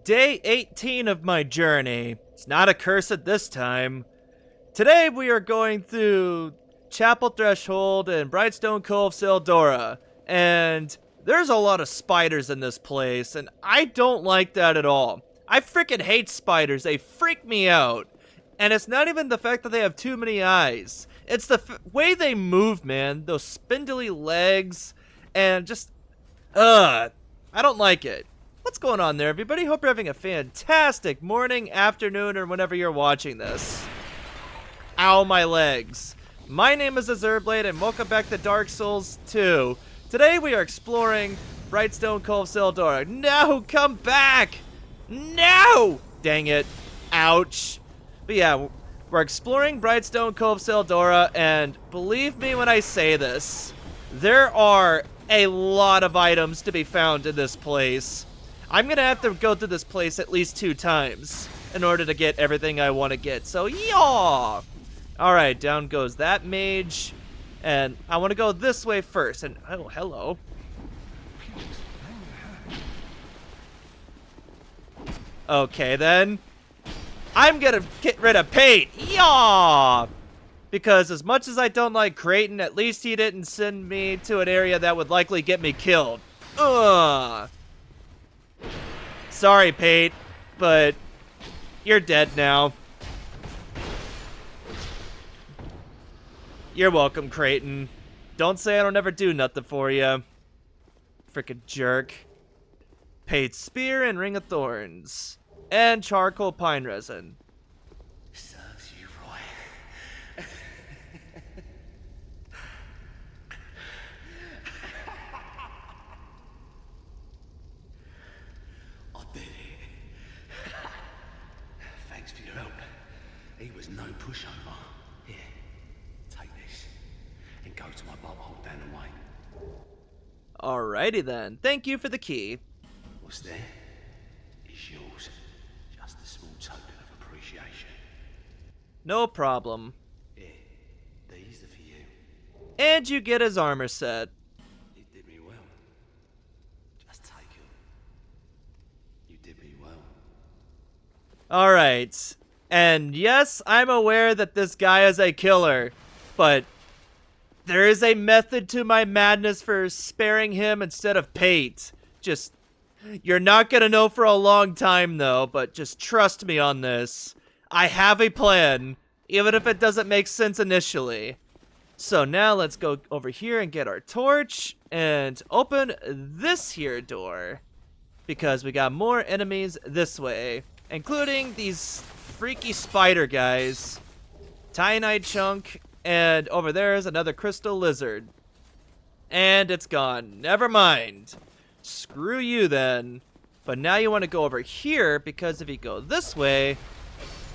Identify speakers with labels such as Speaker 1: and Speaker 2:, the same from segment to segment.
Speaker 1: day 18 of my journey. It's not accursed this time. Today we are going through Chapel Threshold and Brightstone Cove, Sildora, and there's a lot of spiders in this place, and I don't like that at all. I freaking hate spiders. They freak me out. And it's not even the fact that they have too many eyes. It's the way they move, man. Those spindly legs and just, I don't like it. What's going on there, everybody? Hope you're having a fantastic morning, afternoon, or whenever you're watching this. Ow, my legs. My name is Azurblade, and welcome back to Dark Souls 2. Today we are exploring Brightstone Cove, Sildora. No, come back! No! Dang it. Ouch. But yeah, we're exploring Brightstone Cove, Sildora, and believe me when I say this, there are a lot of items to be found in this place. I'm gonna have to go through this place at least 2 times in order to get everything I want to get, so yaw! Alright, down goes that mage, and I want to go this way first, and oh, hello. Okay, then. I'm gonna get rid of Pate! Yaw! Because as much as I don't like Creighton, at least he didn't send me to an area that would likely get me killed. Ugh! Sorry, Pate, but you're dead now. You're welcome, Creighton. Don't say I don't ever do nothing for you. Frickin' jerk. Pate's Spear and Ring of Thorns. And charcoal pine resin.
Speaker 2: Serves you right. I did it. Thanks for your help. He was no pushover. Here, take this and go to my butthole down the way.
Speaker 1: Alrighty then. Thank you for the key.
Speaker 2: What's there? It's yours. Just a small token of appreciation.
Speaker 1: No problem.
Speaker 2: Here, these are for you.
Speaker 1: And you get his armor set.
Speaker 2: It did me well. Just take it. You did me well.
Speaker 1: Alright. And yes, I'm aware that this guy is a killer, but there is a method to my madness for sparing him instead of Pate. Just, you're not gonna know for a long time though, but just trust me on this. I have a plan, even if it doesn't make sense initially. So now let's go over here and get our torch and open this here door, because we got more enemies this way, including these freaky spider guys. Tynite chunk, and over there is another crystal lizard. And it's gone. Never mind. Screw you then. But now you want to go over here, because if you go this way,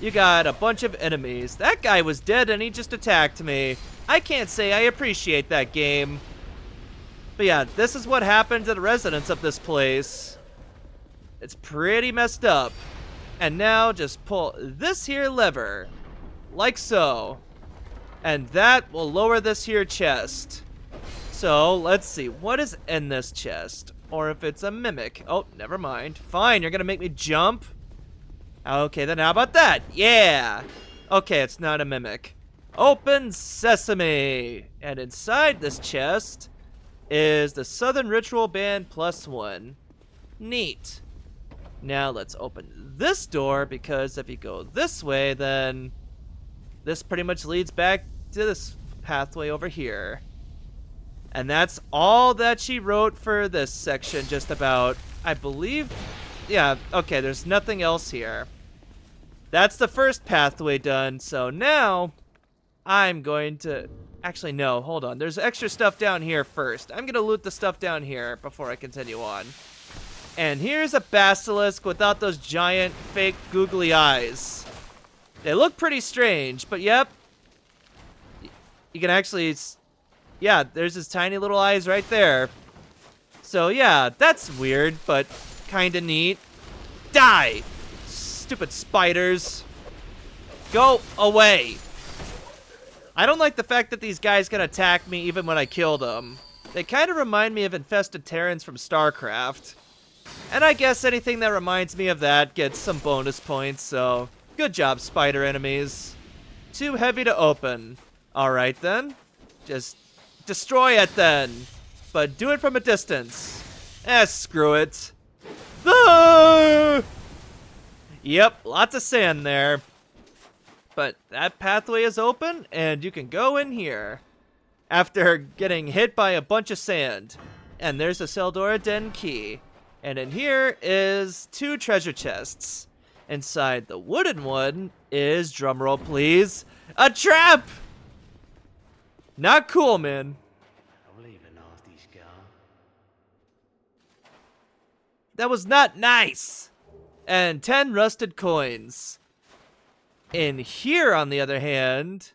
Speaker 1: you got a bunch of enemies. That guy was dead and he just attacked me. I can't say I appreciate that game. But yeah, this is what happened to the residents of this place. It's pretty messed up. And now just pull this here lever, like so. And that will lower this here chest. So, let's see, what is in this chest? Or if it's a mimic. Oh, never mind. Fine, you're gonna make me jump? Okay, then how about that? Yeah! Okay, it's not a mimic. Open sesame! And inside this chest is the Southern Ritual Band +1. Neat. Now let's open this door, because if you go this way, then this pretty much leads back to this pathway over here. And that's all that she wrote for this section, just about, I believe. Yeah, okay, there's nothing else here. That's the first pathway done, so now I'm going to... Actually, no, hold on. There's extra stuff down here first. I'm going to loot the stuff down here before I continue on. And here's a basilisk without those giant, fake, googly eyes. They look pretty strange, but yep. You can actually... Yeah, there's his tiny little eyes right there. So yeah, that's weird, but kinda neat. Die! Stupid spiders. Go away! I don't like the fact that these guys can attack me even when I kill them. They kinda remind me of infested Terrans from StarCraft. And I guess anything that reminds me of that gets some bonus points, so good job, spider enemies. Too heavy to open. Alright then. Just destroy it then. But do it from a distance. Screw it. Ah! Yep, lots of sand there. But that pathway is open, and you can go in here. After getting hit by a bunch of sand. And there's a Seldora Den key. And in here is 2 treasure chests. Inside the wooden one is, drumroll please, a trap! Not cool, man.
Speaker 2: I'll leave a nasty scar.
Speaker 1: That was not nice. And 10 rusted coins. In here, on the other hand,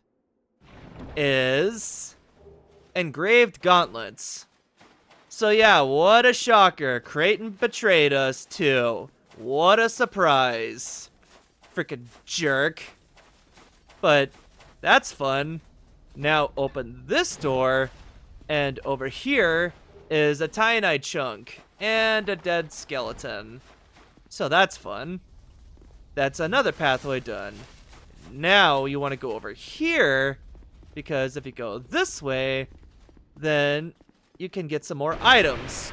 Speaker 1: is engraved gauntlets. So yeah, what a shocker. Creighton betrayed us too. What a surprise. Frickin' jerk. But that's fun. Now open this door, and over here is a Tyanite chunk and a dead skeleton. So that's fun. That's another pathway done. Now you want to go over here, because if you go this way, then you can get some more items.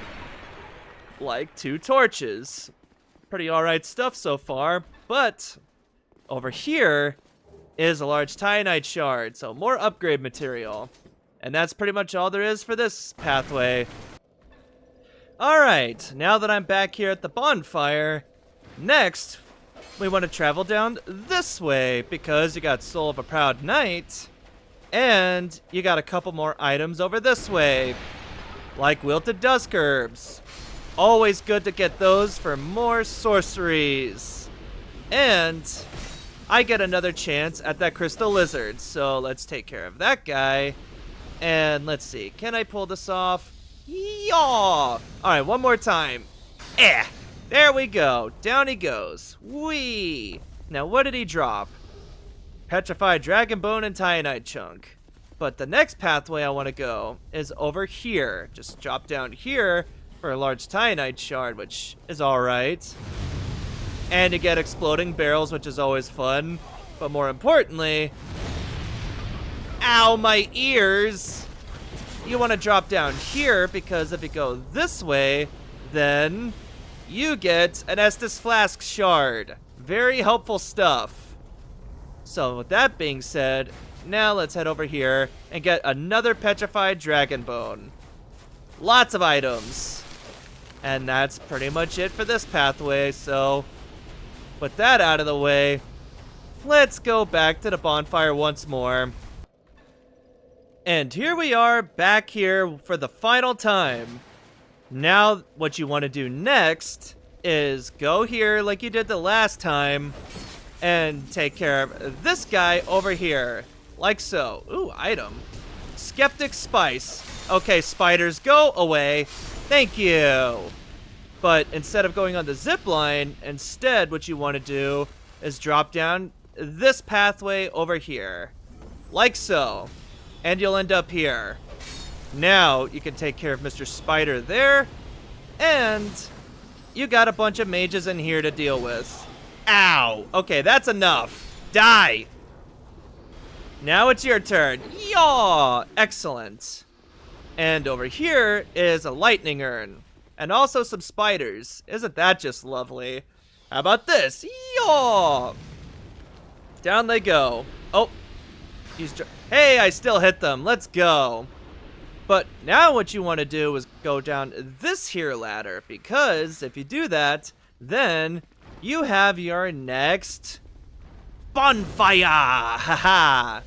Speaker 1: Like 2 torches. Pretty alright stuff so far, but over here is a large Tyanite shard, so more upgrade material. And that's pretty much all there is for this pathway. Alright, now that I'm back here at the bonfire, next we want to travel down this way, because you got Soul of a Proud Knight, and you got a couple more items over this way, like Wilted Dusk Herbs. Always good to get those for more sorceries. And I get another chance at that crystal lizard, so let's take care of that guy. And let's see, can I pull this off? Yaw! Alright, one more time. There we go. Down he goes. Whee! Now what did he drop? Petrified Dragon Bone and Tyanite Chunk. But the next pathway I want to go is over here. Just drop down here for a large Tyanite shard, which is alright. And you get exploding barrels, which is always fun. But more importantly... Ow, my ears! You want to drop down here, because if you go this way, then you get an Estus Flask shard. Very helpful stuff. So with that being said, now let's head over here and get another Petrified Dragon Bone. Lots of items. And that's pretty much it for this pathway, so with that out of the way, let's go back to the bonfire once more. And here we are, back here for the final time. Now, what you want to do next is go here like you did the last time and take care of this guy over here. Like so. Ooh, item. Skeptic Spice. Okay, spiders, go away. Thank you. But instead of going on the zip line, instead what you want to do is drop down this pathway over here. Like so. And you'll end up here. Now you can take care of Mr. Spider there. And you got a bunch of mages in here to deal with. Ow. Okay, that's enough. Die. Now it's your turn. Yaw. Excellent. And over here is a lightning urn. And also some spiders. Isn't that just lovely? How about this? Yaw. Down they go. Oh. Hey, I still hit them. Let's go. But now what you want to do is go down this here ladder, because if you do that, then you have your next bonfire. Haha.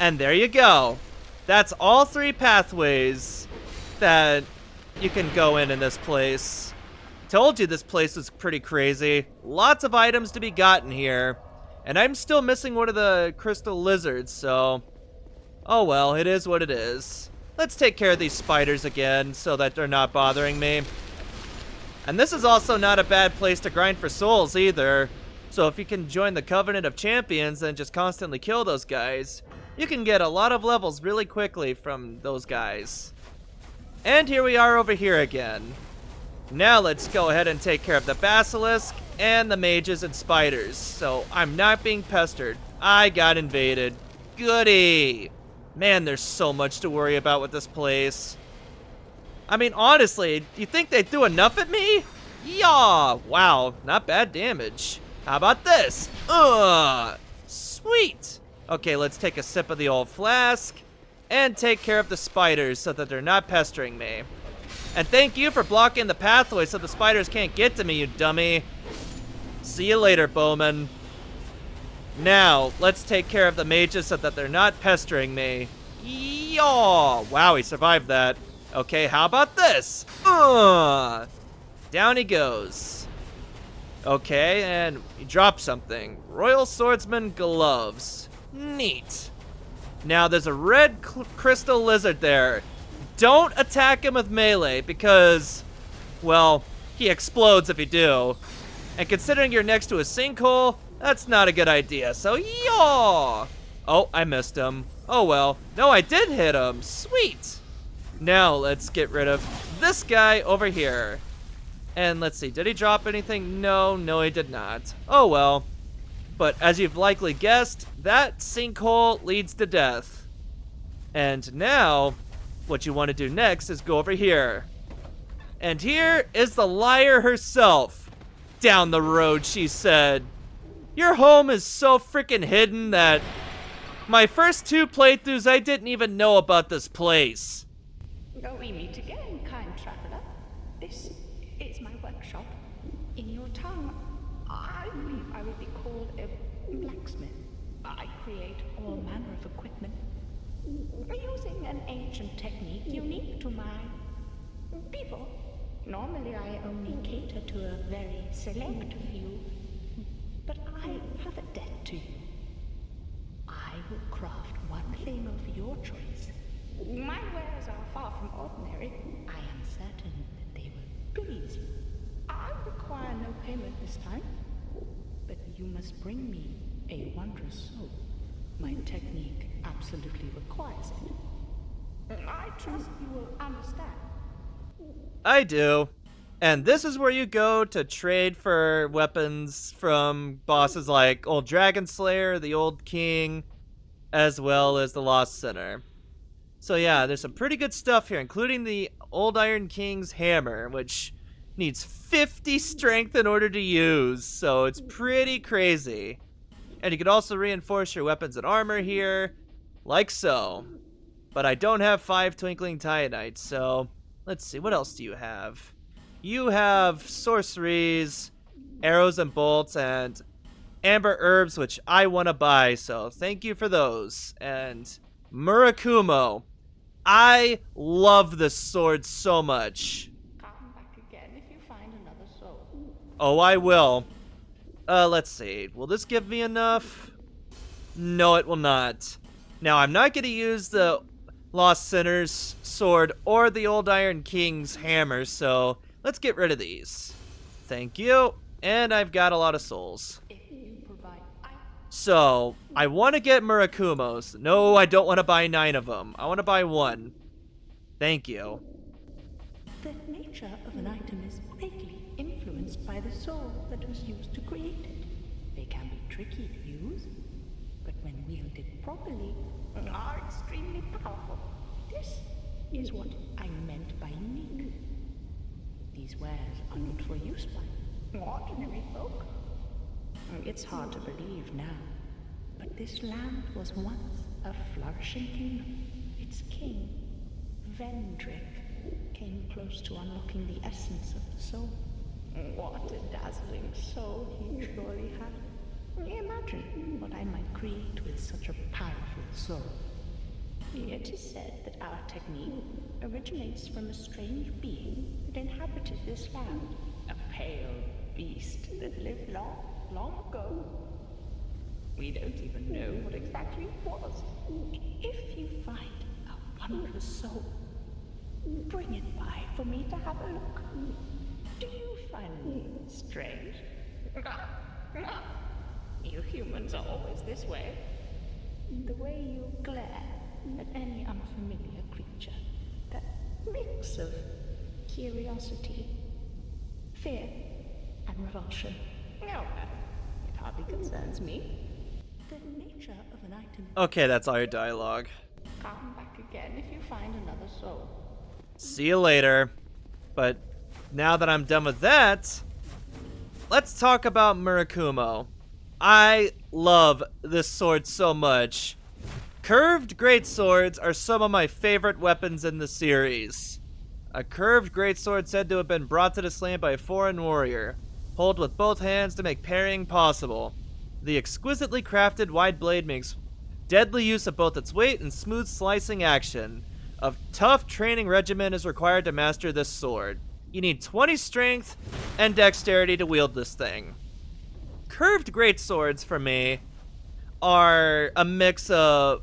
Speaker 1: And there you go. That's all 3 pathways that you can go in this place. Told you this place was pretty crazy. Lots of items to be gotten here. And I'm still missing one of the crystal lizards, so... oh well, it is what it is. Let's take care of these spiders again, so that they're not bothering me. And this is also not a bad place to grind for souls, either. So if you can join the Covenant of Champions and just constantly kill those guys, you can get a lot of levels really quickly from those guys. And here we are over here again. Now let's go ahead and take care of the basilisk and the mages and spiders. So I'm not being pestered. I got invaded. Goody. Man, there's so much to worry about with this place. I mean, honestly, do you think they threw enough at me? Yeah. Wow, not bad damage. How about this? Sweet. Okay, let's take a sip of the old flask and take care of the spiders so that they're not pestering me. And thank you for blocking the pathway so the spiders can't get to me, you dummy. See you later, Bowman. Now, let's take care of the mages so that they're not pestering me. Yaw! Wow, he survived that. Okay, how about this? Down he goes. Okay, and he dropped something. Royal Swordsman gloves. Neat. Now, there's a red crystal lizard there. Don't attack him with melee because, well, he explodes if you do. And considering you're next to a sinkhole, that's not a good idea. So, yaw! Oh, I missed him. Oh, well. No, I did hit him. Sweet. Now, let's get rid of this guy over here. And let's see, did he drop anything? No, he did not. Oh, well. But as you've likely guessed, that sinkhole leads to death. And now, what you want to do next is go over here. And here is the liar herself. Down the road, she said. Your home is so freaking hidden that my first 2 playthroughs, I didn't even know about this place.
Speaker 3: Oh, we meet again, kind traveler. This is my workshop. In your tongue, I believe I would be called a blacksmith. I create all manner of equipment using an ancient technique unique to my people. Normally, I only cater to a very select few, but I have a debt to you. I will craft one thing of your choice. My wares are far from ordinary. I am certain that they will please you. I require no payment this time, but you must bring me a wondrous soul. My technique absolutely requires it. I trust you will understand.
Speaker 1: I do. And this is where you go to trade for weapons from bosses like Old Dragon Slayer, the Old King, as well as the Lost Sinner. So yeah, there's some pretty good stuff here, including the Old Iron King's hammer, which needs 50 strength in order to use, so it's pretty crazy. And you can also reinforce your weapons and armor here, like so. But I don't have 5 Twinkling Titanite, so let's see, what else do you have? You have sorceries, arrows and bolts, and amber herbs, which I want to buy, so thank you for those. And Murakumo. I love this sword so much.
Speaker 3: Come back again if you find another soul.
Speaker 1: Oh, I will. Let's see. Will this give me enough? No, it will not. Now, I'm not going to use the Lost Sinner's sword or the Old Iron King's hammer, so let's get rid of these. Thank you. And I've got a lot of souls.
Speaker 3: If you provide,
Speaker 1: So, I want to get Murakumo's. No, I don't want to buy 9 of them. I want to buy 1. Thank you.
Speaker 3: the nature of an item is greatly influenced by the soul that was used to create it. They can be tricky to use, but when wielded properly, are extremely powerful. This is what I meant by unique. These wares are not for use by ordinary folk. It's hard to believe now, but this land was once a flourishing kingdom. Its king, Vendrick, came close to unlocking the essence of the soul. What a dazzling soul he surely had. Imagine what I might create with such a powerful soul. It is said that our technique originates from a strange being that inhabited this land. A pale beast that lived long ago. We don't even know what exactly it was. If you find a wondrous soul, bring it by for me to have a look. Do you find me strange? You humans are always this way. The way you glare at any unfamiliar creature. That mix of curiosity fear and revulsion. Oh, well, it hardly concerns me. The nature of an item.
Speaker 1: Okay, that's all your dialogue.
Speaker 3: Come back again if you find another soul.
Speaker 1: See you later. But now that I'm done with that, let's talk about Murakumo. I love this sword so much. Curved greatswords are some of my favorite weapons in the series. A curved greatsword said to have been brought to this land by a foreign warrior. Hold with both hands to make parrying possible. The exquisitely crafted wide blade makes deadly use of both its weight and smooth slicing action. A tough training regimen is required to master this sword. You need 20 strength and dexterity to wield this thing. Curved greatswords for me are a mix of,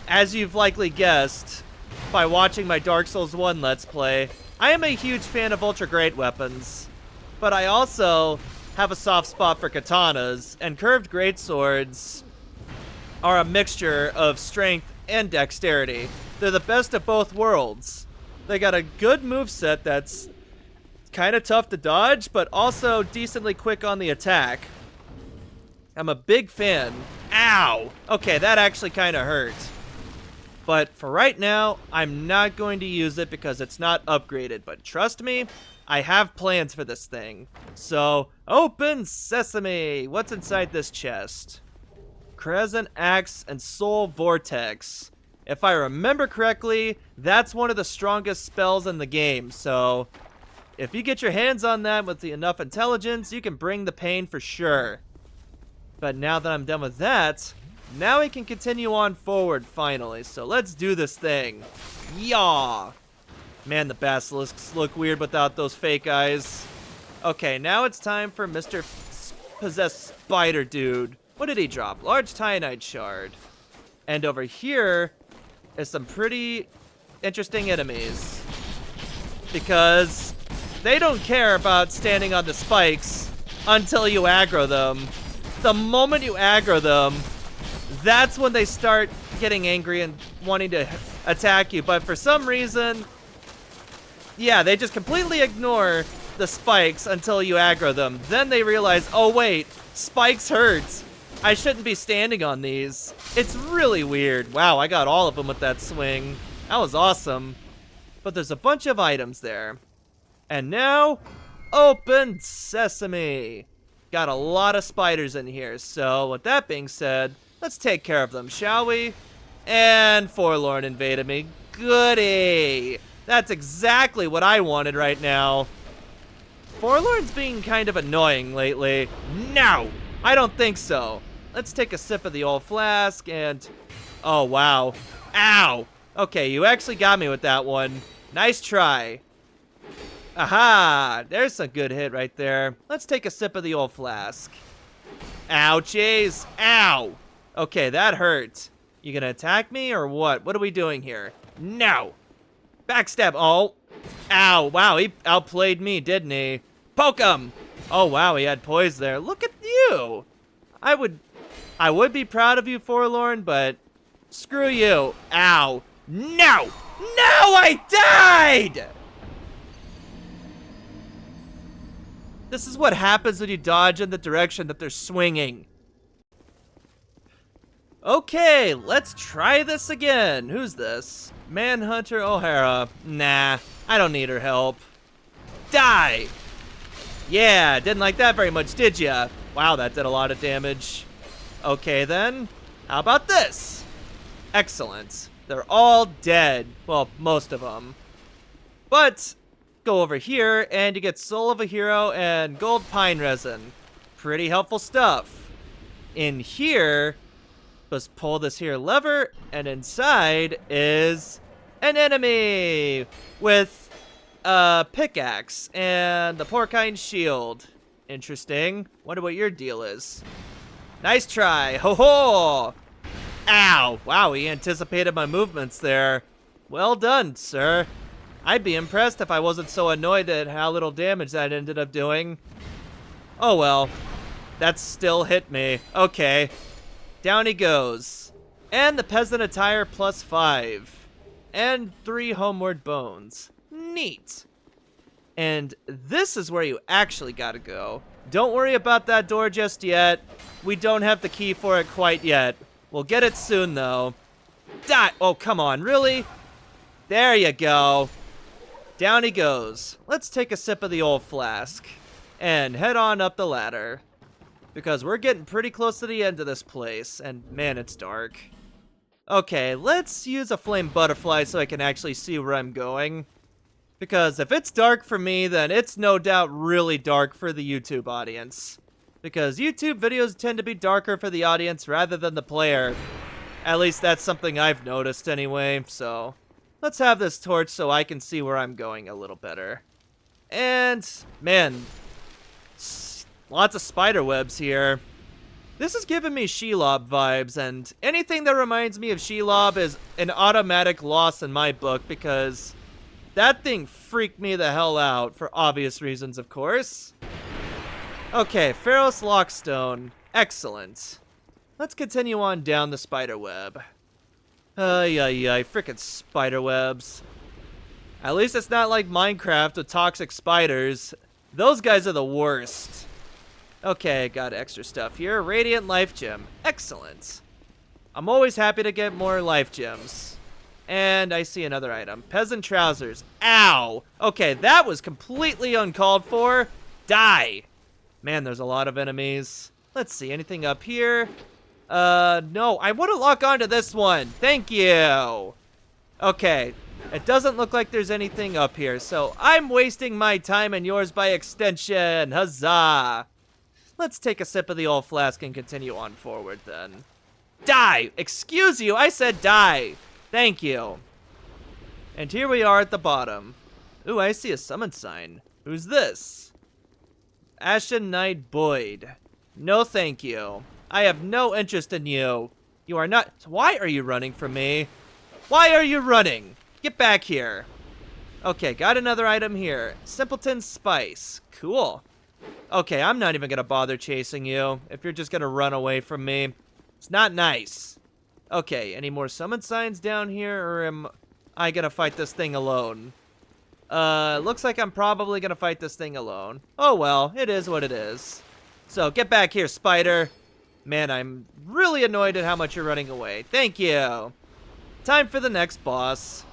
Speaker 1: as you've likely guessed by watching my Dark Souls 1 Let's Play, I am a huge fan of ultra great weapons, but I also have a soft spot for katanas, and curved greatswords are a mixture of strength and dexterity. They're the best of both worlds. They got a good moveset that's kind of tough to dodge, but also decently quick on the attack. I'm a big fan. Ow! Okay, that actually kind of hurt. But for right now, I'm not going to use it because it's not upgraded. But trust me, I have plans for this thing. So, open sesame! What's inside this chest? Crescent Axe and Soul Vortex. If I remember correctly, that's one of the strongest spells in the game, so if you get your hands on that with enough intelligence, you can bring the pain for sure. But now that I'm done with that, now we can continue on forward finally, so let's do this thing. Yaw! Man, the basilisks look weird without those fake eyes. Okay, now it's time for Mr. Possessed Spider Dude. What did he drop? Large Titanite Shard. And over here is some pretty interesting enemies, because they don't care about standing on the spikes until you aggro them. The moment you aggro them, that's when they start getting angry and wanting to attack you. But for some reason, yeah, they just completely ignore the spikes until you aggro them. Then they realize, oh wait, spikes hurt. I shouldn't be standing on these. It's really weird. Wow, I got all of them with that swing. That was awesome. But there's a bunch of items there. And now, open sesame. Got a lot of spiders in here. So with that being said, let's take care of them, shall we? And Forlorn invaded me. Goody. That's exactly what I wanted right now. Forlorn's being kind of annoying lately. No, I don't think so. Let's take a sip of the old flask and... oh, wow. Ow! Okay, you actually got me with that one. Nice try. Aha! There's a good hit right there. Let's take a sip of the old flask. Ouchies! Ow! Okay, that hurt. You gonna attack me or what? What are we doing here? No! Backstab! Oh! Ow! Wow, he outplayed me, didn't he? Poke him! Oh, wow, he had poise there. Look at you! I would be proud of you, Forlorn, but screw you. Ow. No! No, I died! This is what happens when you dodge in the direction that they're swinging. Okay, let's try this again. Who's this? Manhunter O'Hara. Nah, I don't need her help. Die! Yeah, didn't like that very much, did ya? Wow, that did a lot of damage. Okay then, how about this? Excellent. They're all dead. Well, most of them. But, go over here and you get Soul of a Hero and Gold Pine Resin. Pretty helpful stuff. In here, let's pull this here lever, and inside is an enemy with a pickaxe and the Porcine Shield. Interesting. Wonder what your deal is. Nice try. Ho ho! Ow! Wow, he anticipated my movements there. Well done, sir. I'd be impressed if I wasn't so annoyed at how little damage that ended up doing. Oh well. That still hit me. Okay. Down he goes. And the peasant attire +5. And 3 homeward bones. Neat. And this is where you actually gotta go. Don't worry about that door just yet. We don't have the key for it quite yet. We'll get it soon, though. Die! Oh, come on, really? There you go. Down he goes. Let's take a sip of the old flask and head on up the ladder, because we're getting pretty close to the end of this place, and man, it's dark. Okay, let's use a flame butterfly so I can actually see where I'm going, because if it's dark for me, then it's no doubt really dark for the YouTube audience, because YouTube videos tend to be darker for the audience rather than the player. At least that's something I've noticed anyway, so let's have this torch so I can see where I'm going a little better. And, man, lots of spider webs here. This is giving me Shelob vibes, and anything that reminds me of Shelob is an automatic loss in my book, because that thing freaked me the hell out, for obvious reasons, of course. Okay, Pharos Lockstone. Excellent. Let's continue on down the spider web. Ay, frickin' spider webs. At least it's not like Minecraft with toxic spiders. Those guys are the worst. Okay, got extra stuff here. Radiant Life Gem. Excellent. I'm always happy to get more life gems. And I see another item. Peasant Trousers. Ow! Okay, that was completely uncalled for. Die! Man, there's a lot of enemies. Let's see, anything up here? No, I want to lock onto this one. Thank you. Okay, it doesn't look like there's anything up here, so I'm wasting my time and yours by extension. Huzzah! Let's take a sip of the old flask and continue on forward then. Die! Excuse you, I said die! Thank you. And here we are at the bottom. Ooh, I see a summon sign. Who's this? Ashen Knight Boyd. No thank you. I have no interest in you. You are not— Why are you running from me? Why are you running? Get back here. Okay, got another item here. Simpleton Spice. Cool. Okay, I'm not even gonna bother chasing you if you're just gonna run away from me. It's not nice. Okay, any more summon signs down here, or am I gonna fight this thing alone? Looks like I'm probably gonna fight this thing alone. Oh well, it is what it is. So, get back here, spider. Man, I'm really annoyed at how much you're running away. Thank you. Time for the next boss.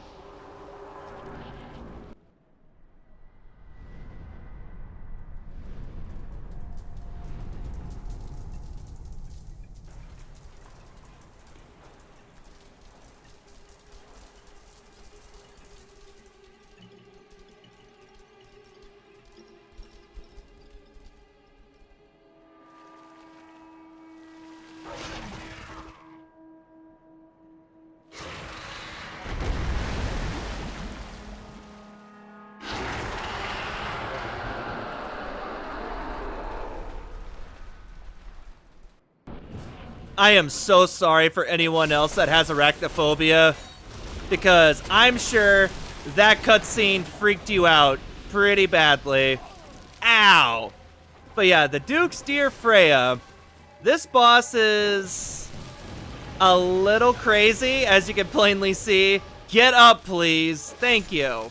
Speaker 1: I am so sorry for anyone else that has arachnophobia, because I'm sure that cutscene freaked you out pretty badly. Ow! But yeah, the Duke's dear Freja. This boss is a little crazy, as you can plainly see. Get up, please. Thank you.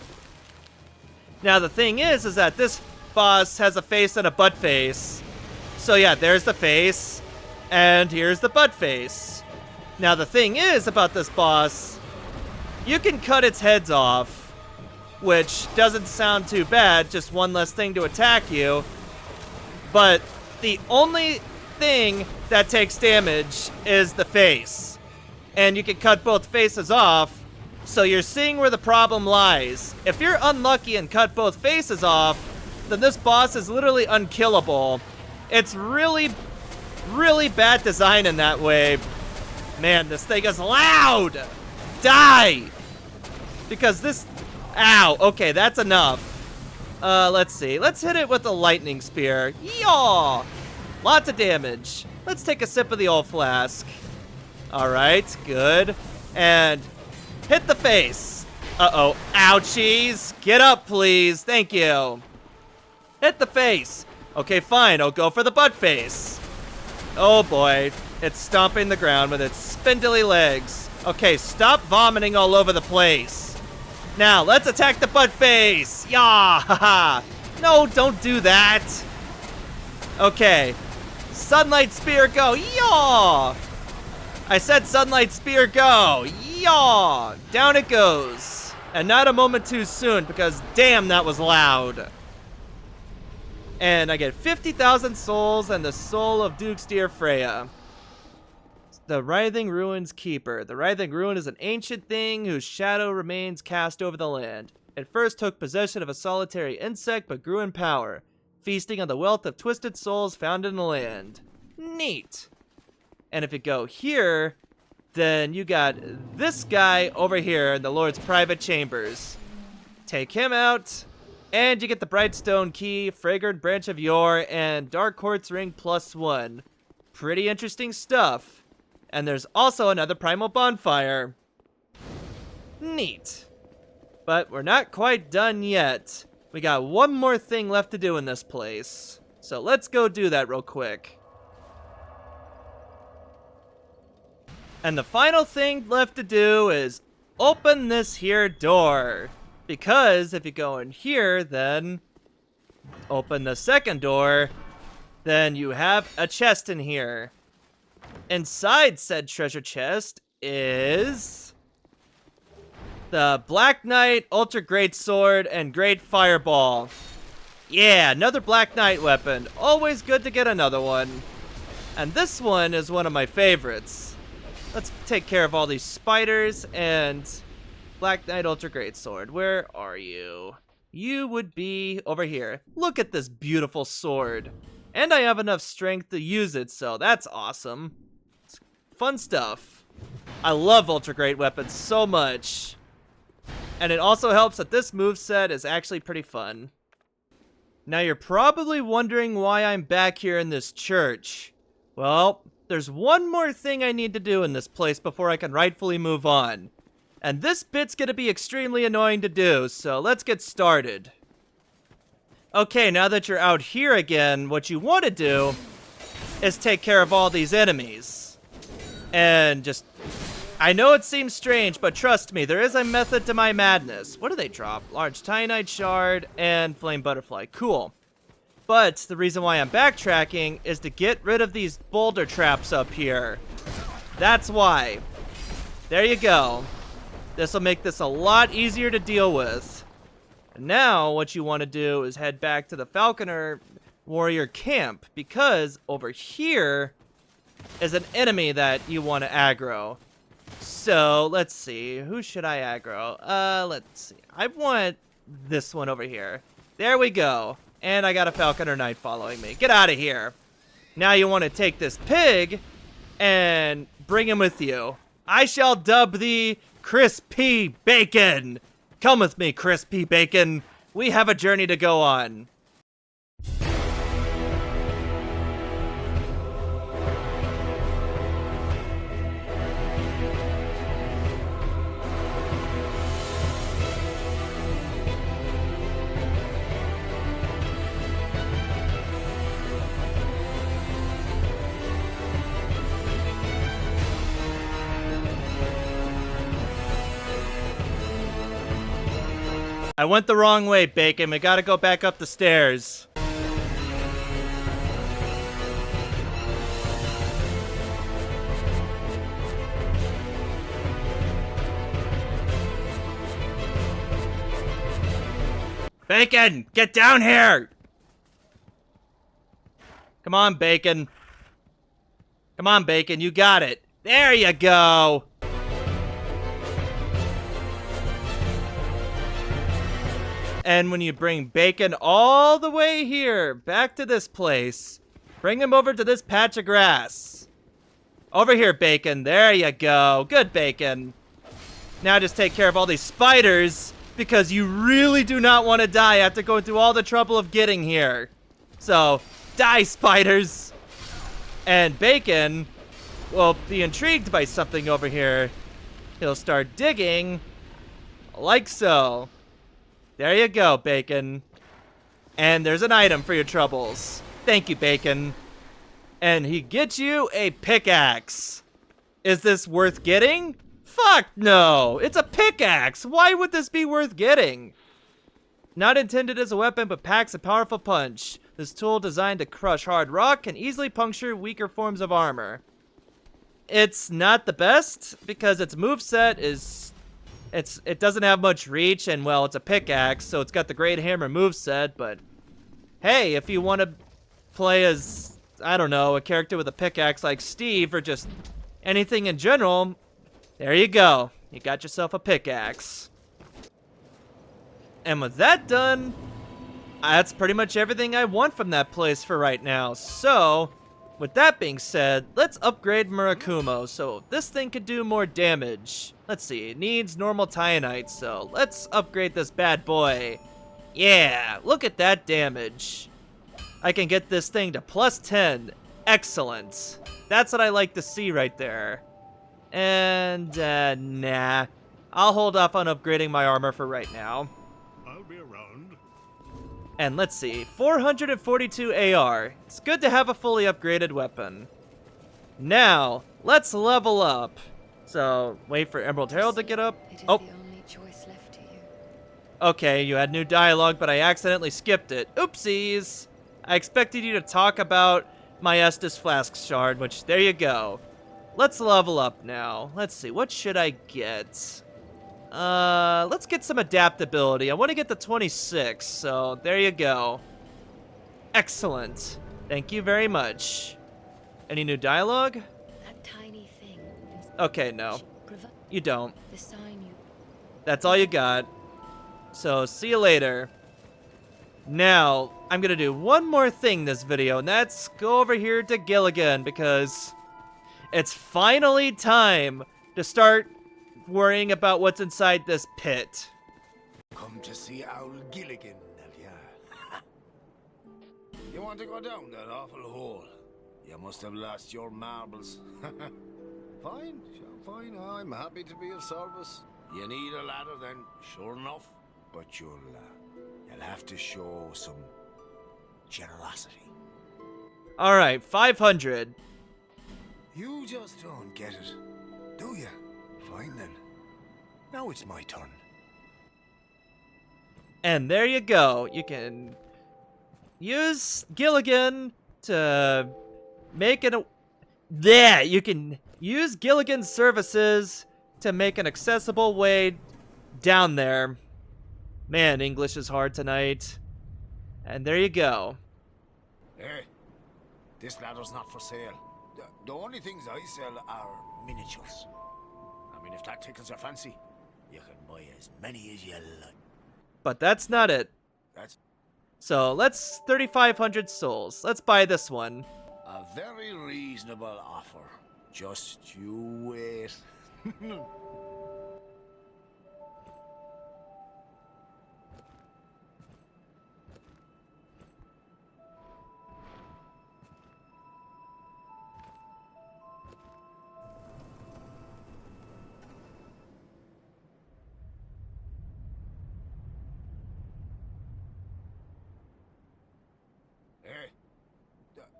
Speaker 1: Now, the thing is that this boss has a face and a butt face. So yeah, there's the face. And here's the butt face. Now the thing is about this boss, you can cut its heads off, which doesn't sound too bad, just one less thing to attack you. But the only thing that takes damage is the face. And you can cut both faces off, so you're seeing where the problem lies. If you're unlucky and cut both faces off, then this boss is literally unkillable. It's really bad design in that way. Man, this thing is loud! Die! Because this— Ow, okay, that's enough. Let's see. Let's hit it with a lightning spear. Yaw! Lots of damage. Let's take a sip of the old flask. Alright, good. And hit the face. Uh-oh. Ouchies! Get up, please. Thank you. Hit the face. Okay, fine. I'll go for the butt face. Oh boy, it's stomping the ground with its spindly legs. Okay, stop vomiting all over the place. Now, let's attack the butt face! Yah! Haha! No, don't do that! Okay. Sunlight Spear, go! Yaw! I said Sunlight Spear, go! Yaw! Down it goes. And not a moment too soon, because damn, that was loud. And I get 50,000 souls and the soul of Duke's dear Freja. The Writhing Ruins Keeper. The Writhing Ruin is an ancient thing whose shadow remains cast over the land. It first took possession of a solitary insect, but grew in power, feasting on the wealth of twisted souls found in the land. Neat. And if you go here, then you got this guy over here in the Lord's private chambers. Take him out, and you get the Brightstone Key, Fragrant Branch of Yore, and Dark Quartz Ring +1. Pretty interesting stuff. And there's also another Primal Bonfire. Neat. But we're not quite done yet. We got one more thing left to do in this place. So let's go do that real quick. And the final thing left to do is open this here door. Because if you go in here, then open the second door, then you have a chest in here. Inside said treasure chest is the Black Knight Ultra Great Sword and Great Fireball. Yeah, another Black Knight weapon. Always good to get another one. And this one is one of my favorites. Let's take care of all these spiders and Black Knight Ultra Great Sword. Where are you? You would be over here. Look at this beautiful sword. And I have enough strength to use it, so that's awesome. It's fun stuff. I love Ultra Great weapons so much. And it also helps that this moveset is actually pretty fun. Now you're probably wondering why I'm back here in this church. Well, there's one more thing I need to do in this place before I can rightfully move on. And this bit's gonna be extremely annoying to do, so let's get started. Okay, now that you're out here again, what you want to do is take care of all these enemies. And just... I know it seems strange, but trust me, there is a method to my madness. What do they drop? Large Titanite Shard and Flame Butterfly. Cool. But the reason why I'm backtracking is to get rid of these boulder traps up here. That's why. There you go. This will make this a lot easier to deal with. And now, what you want to do is head back to the Falconer Warrior Camp, because over here is an enemy that you want to aggro. So, let's see. Who should I aggro? Let's see. I want this one over here. There we go. And I got a Falconer Knight following me. Get out of here. Now you want to take this pig and bring him with you. I shall dub thee Crispy Bacon. Come with me, Crispy Bacon. We have a journey to go on. I went the wrong way, Bacon. We gotta go back up the stairs. Bacon, get down here! Come on, Bacon. Come on, Bacon, you got it. There you go! And when you bring Bacon all the way here, back to this place, bring him over to this patch of grass. Over here, Bacon. There you go. Good, Bacon. Now just take care of all these spiders, because you really do not want to die after going through all the trouble of getting here. So, die, spiders. And Bacon will be intrigued by something over here. He'll start digging, like so. There you go, Bacon. And there's an item for your troubles. Thank you, Bacon. And he gets you a pickaxe. Is this worth getting? Fuck no! It's a pickaxe! Why would this be worth getting? Not intended as a weapon, but packs a powerful punch. This tool designed to crush hard rock can easily puncture weaker forms of armor. It's not the best, because its moveset is... It doesn't have much reach, and well, it's a pickaxe, so it's got the Great Hammer moveset, but... Hey, if you want to play as, I don't know, a character with a pickaxe like Steve, or just anything in general, there you go. You got yourself a pickaxe. And with that done, that's pretty much everything I want from that place for right now. So, with that being said, let's upgrade Murakumo so this thing could do more damage. Let's see, it needs normal Titanite, so let's upgrade this bad boy. Yeah, look at that damage. I can get this thing to plus 10. Excellent. That's what I like to see right there. And, nah. I'll hold off on upgrading my armor for right now.
Speaker 4: I'll be around.
Speaker 1: And let's see, 442 AR. It's good to have a fully upgraded weapon. Now, let's level up. So, wait for Emerald Herald to get up. Oh.
Speaker 5: The only choice left to you.
Speaker 1: Okay, you had new dialogue, but I accidentally skipped it. Oopsies! I expected you to talk about my Estus Flask Shard, which, there you go. Let's level up now. Let's see, what should I get? Let's get some adaptability. I want to get the 26, so there you go. Excellent. Thank you very much. Any new dialogue?
Speaker 5: That tiny thing.
Speaker 1: Okay, no. You don't.
Speaker 5: The sign you.
Speaker 1: That's all you got. So, see you later. Now, I'm gonna do one more thing this video, and that's go over here to Gilligan, because it's finally time to start worrying about what's inside this pit.
Speaker 6: Come to see Owl Gilligan, have ya? You want to go down that awful hole? You must have lost your marbles. Fine, sure, fine. I'm happy to be of service. You need a ladder then, sure enough. But you'll have to show some generosity.
Speaker 1: All right, 500.
Speaker 6: You just don't get it, do you? Fine then. Now it's my turn.
Speaker 1: And there you go. You can use Gilligan to make an... Yeah, you can use Gilligan's services to make an accessible way down there. Man, English is hard tonight. And there you go.
Speaker 6: Hey, this ladder's not for sale. The only things I sell are miniatures. I mean, if that tickles your fancy, you can buy as many as you like.
Speaker 1: But that's not it.
Speaker 6: That's
Speaker 1: So let's 3,500 souls. Let's buy this one.
Speaker 6: a very reasonable offer. Just you wait. Hey,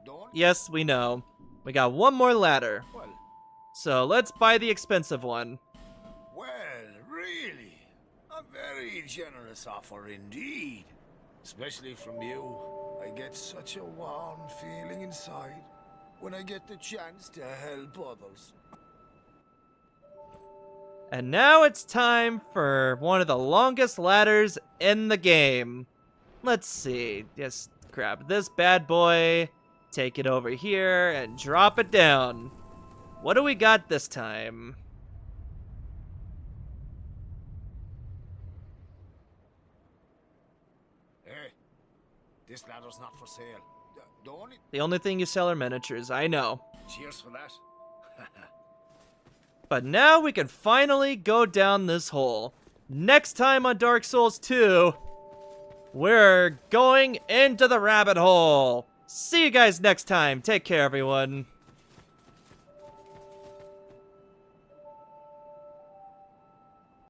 Speaker 6: don't.
Speaker 1: Yes, we know. We got one more ladder.
Speaker 6: Well,
Speaker 1: So let's buy the expensive one.
Speaker 6: well, really, a very generous offer indeed. Especially from you. I get such a warm feeling inside when I get the chance to help others.
Speaker 1: And now it's time for one of the longest ladders in the game. Let's see. Just grab this bad boy, take it over here, and drop it down. What do we got this time?
Speaker 6: Hey, this ladder's not for sale. The only...
Speaker 1: The only thing you sell are miniatures, I know.
Speaker 6: Cheers for that.
Speaker 1: But now we can finally go down this hole. Next time on Dark Souls 2, we're going into the rabbit hole. See you guys next time. Take care, everyone.